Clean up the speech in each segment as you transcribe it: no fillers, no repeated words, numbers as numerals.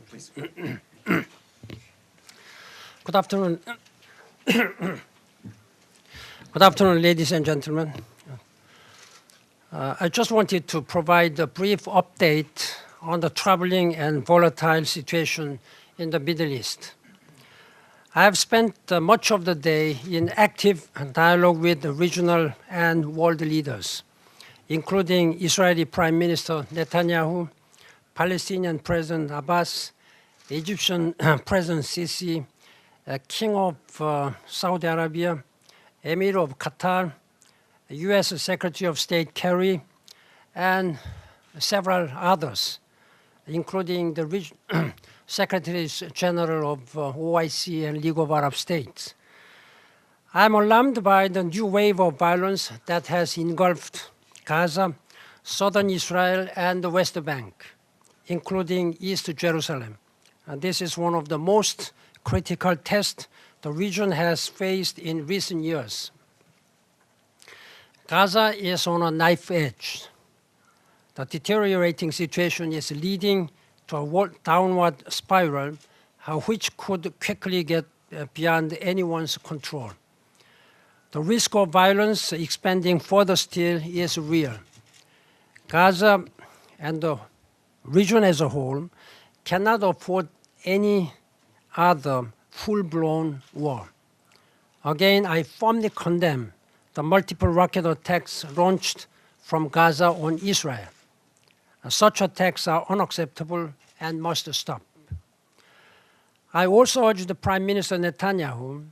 please. Good afternoon. Good afternoon, ladies and gentlemen. I just wanted to provide a brief update on the troubling and volatile situation in the Middle East. I have spent much of the day in active dialogue with the regional and world leaders, including Israeli Prime Minister Netanyahu, Palestinian President Abbas, Egyptian President Sisi, King of Saudi Arabia, Emir of Qatar, U.S. Secretary of State Kerry, and several others, including the Secretaries General of OIC and League of Arab States. I'm alarmed by the new wave of violence that has engulfed Gaza, southern Israel, and the West Bank, including East Jerusalem. And this is one of the most critical tests the region has faced in recent years. Gaza is on a knife edge. The deteriorating situation is leading to a downward spiral, which could quickly get beyond anyone's control. The risk of violence expanding further still is real. Gaza and the region as a whole cannot afford any other full-blown war. Again, I firmly condemn the multiple rocket attacks launched from Gaza on Israel. Such attacks are unacceptable and must stop. I also urge the Prime Minister Netanyahu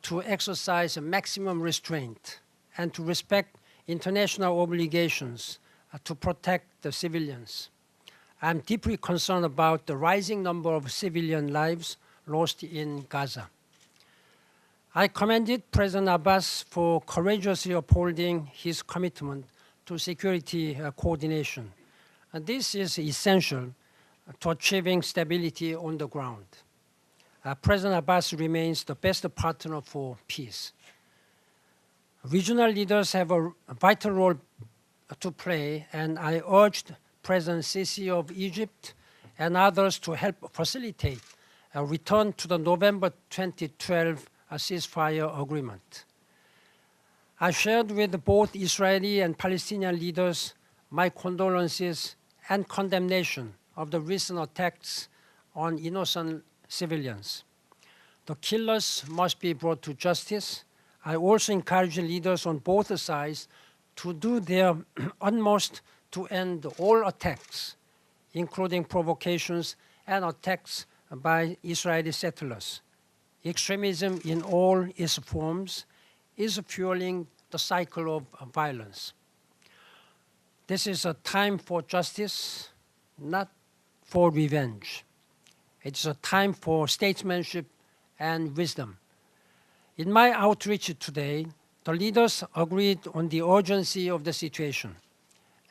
to exercise maximum restraint and to respect international obligations to protect the civilians. I'm deeply concerned about the rising number of civilian lives lost in Gaza. I commended President Abbas for courageously upholding his commitment to security coordination. And this is essential to achieving stability on the ground. President Abbas remains the best partner for peace. Regional leaders have a vital role to play, and I urged President Sisi of Egypt and others to help facilitate a return to the November 2012 ceasefire agreement. I shared with both Israeli and Palestinian leaders my condolences and condemnation of the recent attacks on innocent civilians. The killers must be brought to justice. I also encourage leaders on both sides to do their utmost to end all attacks, including provocations and attacks by Israeli settlers. Extremism in all its forms is fueling the cycle of violence. This is a time for justice, not for revenge. It's a time for statesmanship and wisdom. In my outreach today, the leaders agreed on the urgency of the situation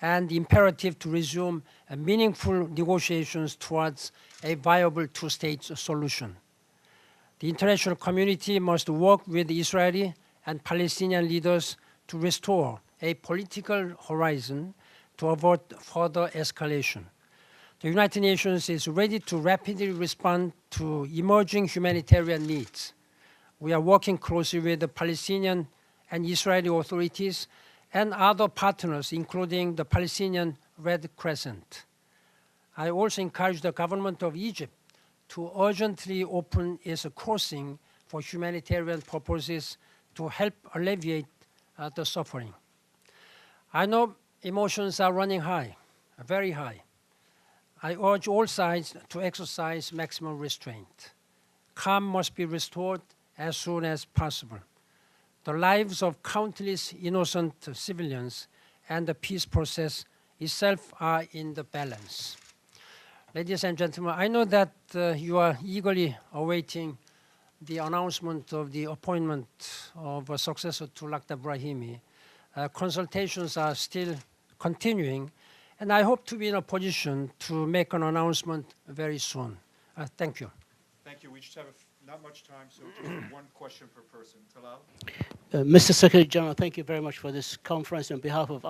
and the imperative to resume meaningful negotiations towards a viable two-state solution. The international community must work with the Israeli and Palestinian leaders to restore a political horizon to avoid further escalation. The United Nations is ready to rapidly respond to emerging humanitarian needs. We are working closely with the Palestinian and Israeli authorities and other partners, including the Palestinian Red Crescent. I also encourage the government of Egypt to urgently open its crossing for humanitarian purposes to help alleviate the suffering. I know emotions are running high, very high. I urge all sides to exercise maximum restraint. Calm must be restored as soon as possible. The lives of countless innocent civilians and the peace process itself are in the balance. Ladies and gentlemen, I know that you are eagerly awaiting the announcement of the appointment of a successor to Lakhdar Brahimi. Consultations are still continuing, and I hope to be in a position to make an announcement very soon. Thank you. Thank you. We just have not much time, so just one question per person. Talal? Mr. Secretary General, thank you very much for this conference on behalf of